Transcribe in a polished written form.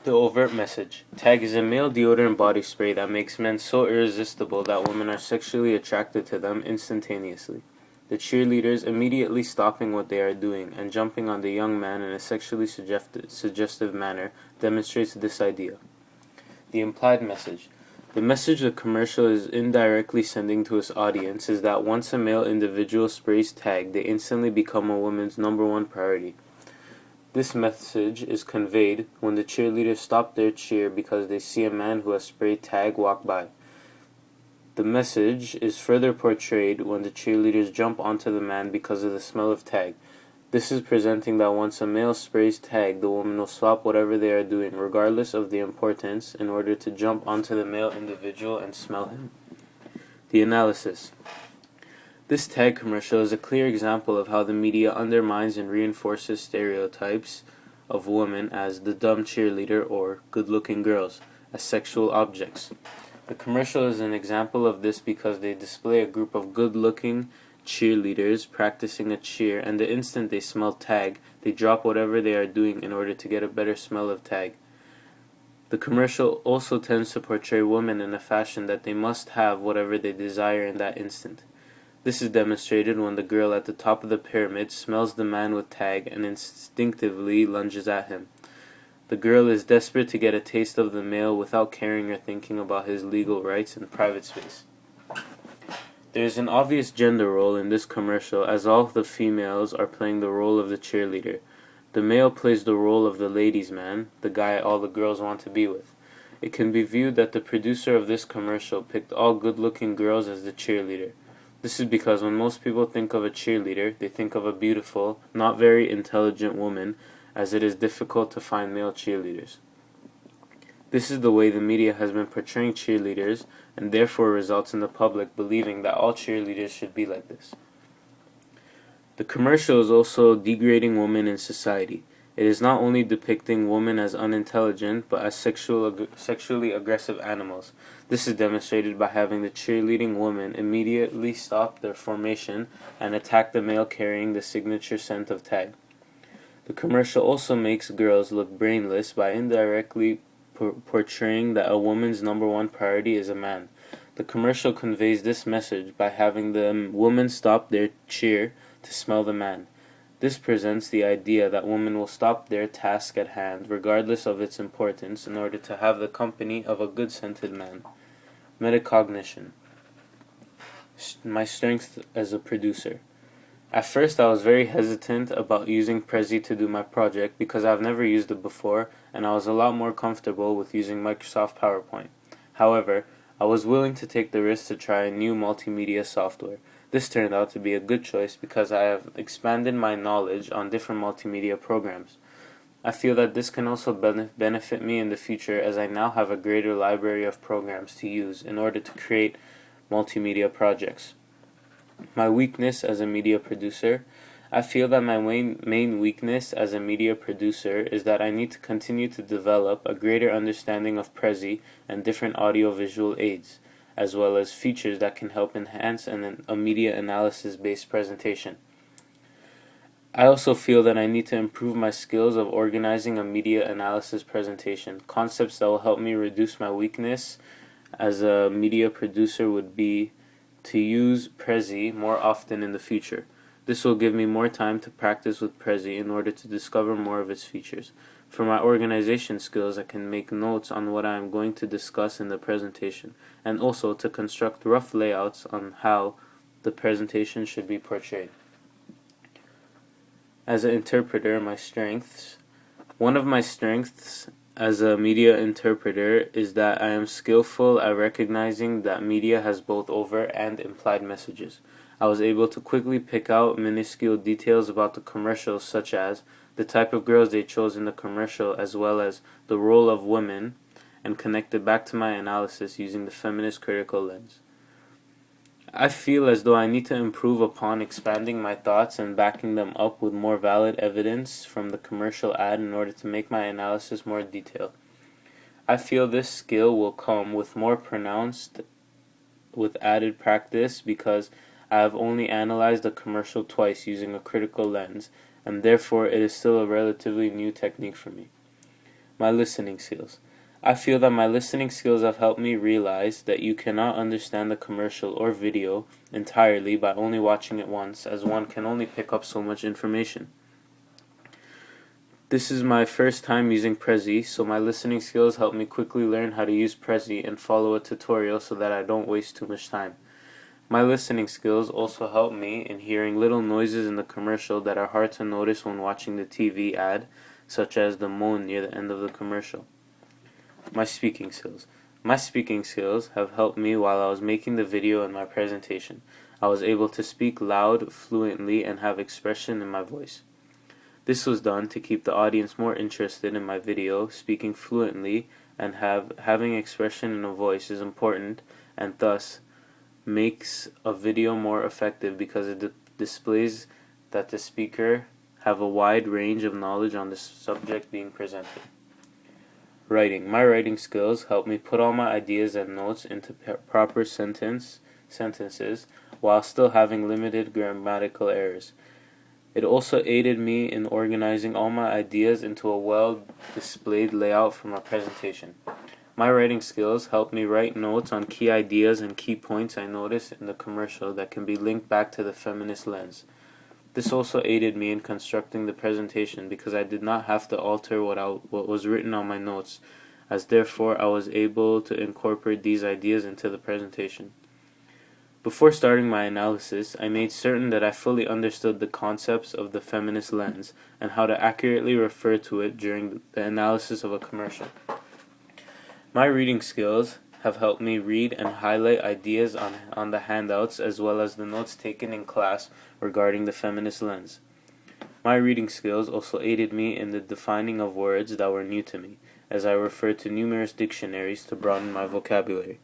The overt message. Tag is a male deodorant body spray that makes men so irresistible that women are sexually attracted to them instantaneously. The cheerleaders immediately stopping what they are doing and jumping on the young man in a sexually suggestive manner demonstrates this idea. The implied message. The message the commercial is indirectly sending to its audience is that once a male individual sprays Tag, they instantly become a woman's number one priority. This message is conveyed when the cheerleaders stop their cheer because they see a man who has sprayed Tag walk by. The message is further portrayed when the cheerleaders jump onto the man because of the smell of Tag. This is presenting that once a male sprays Tag, the woman will stop whatever they are doing, regardless of the importance, in order to jump onto the male individual and smell him. The analysis. This Tag commercial is a clear example of how the media undermines and reinforces stereotypes of women as the dumb cheerleader or good-looking girls as sexual objects. The commercial is an example of this because they display a group of good-looking cheerleaders practicing a cheer, and the instant they smell Tag, they drop whatever they are doing in order to get a better smell of Tag. The commercial also tends to portray women in a fashion that they must have whatever they desire in that instant. This is demonstrated when the girl at the top of the pyramid smells the man with Tag and instinctively lunges at him. The girl is desperate to get a taste of the male without caring or thinking about his legal rights in private space. There is an obvious gender role in this commercial, as all the females are playing the role of the cheerleader. The male plays the role of the ladies' man, the guy all the girls want to be with. It can be viewed that the producer of this commercial picked all good-looking girls as the cheerleader. This is because when most people think of a cheerleader, they think of a beautiful, not very intelligent woman, as it is difficult to find male cheerleaders. This is the way the media has been portraying cheerleaders, and therefore results in the public believing that all cheerleaders should be like this. The commercial is also degrading women in society. It is not only depicting women as unintelligent, but as sexually aggressive animals. This is demonstrated by having the cheerleading women immediately stop their formation and attack the male carrying the signature scent of Tag. The commercial also makes girls look brainless by indirectly portraying that a woman's number one priority is a man. The commercial conveys this message by having the woman stop their cheer to smell the man. This presents the idea that women will stop their task at hand, regardless of its importance, in order to have the company of a good-scented man. Metacognition. My strength as a producer. At first I was very hesitant about using Prezi to do my project because I've never used it before, and I was a lot more comfortable with using Microsoft PowerPoint. However, I was willing to take the risk to try a new multimedia software. This turned out to be a good choice because I have expanded my knowledge on different multimedia programs. I feel that this can also benefit me in the future, as I now have a greater library of programs to use in order to create multimedia projects. My weakness as a media producer. I feel that my main weakness as a media producer is that I need to continue to develop a greater understanding of Prezi and different audiovisual aids, as well as features that can help enhance a media analysis-based presentation. I also feel that I need to improve my skills of organizing a media analysis presentation. Concepts that will help me reduce my weakness as a media producer would be to use Prezi more often in the future. This will give me more time to practice with Prezi in order to discover more of its features. For my organization skills, I can make notes on what I am going to discuss in the presentation, and also to construct rough layouts on how the presentation should be portrayed. As an interpreter, my strengths. One of my strengths as a media interpreter is that I am skillful at recognizing that media has both overt and implied messages. I was able to quickly pick out minuscule details about the commercials, such as the type of girls they chose in the commercial, as well as the role of women, and connect it back to my analysis using the feminist critical lens. I feel as though I need to improve upon expanding my thoughts and backing them up with more valid evidence from the commercial ad in order to make my analysis more detailed. I feel this skill will come with more pronounced with added practice because I have only analyzed a commercial twice using a critical lens, and therefore it is still a relatively new technique for me. My listening skills. I feel that my listening skills have helped me realize that you cannot understand the commercial or video entirely by only watching it once, as one can only pick up so much information. This is my first time using Prezi, so my listening skills help me quickly learn how to use Prezi and follow a tutorial so that I don't waste too much time. My listening skills also help me in hearing little noises in the commercial that are hard to notice when watching the TV ad, such as the moan near the end of the commercial. My speaking skills. My speaking skills have helped me while I was making the video and my presentation. I was able to speak loud, fluently, and have expression in my voice. This was done to keep the audience more interested in my video. Speaking fluently and having expression in a voice is important, and thus makes a video more effective because it displays that the speaker have a wide range of knowledge on the subject being presented. Writing. My writing skills help me put all my ideas and notes into proper sentences while still having limited grammatical errors. It also aided me in organizing all my ideas into a well-displayed layout for my presentation. My writing skills help me write notes on key ideas and key points I noticed in the commercial that can be linked back to the feminist lens. This also aided me in constructing the presentation because I did not have to alter what was written on my notes, as therefore I was able to incorporate these ideas into the presentation. Before starting my analysis, I made certain that I fully understood the concepts of the feminist lens and how to accurately refer to it during the analysis of a commercial. My reading skills have helped me read and highlight ideas on the handouts as well as the notes taken in class regarding the feminist lens. My reading skills also aided me in the defining of words that were new to me, as I referred to numerous dictionaries to broaden my vocabulary.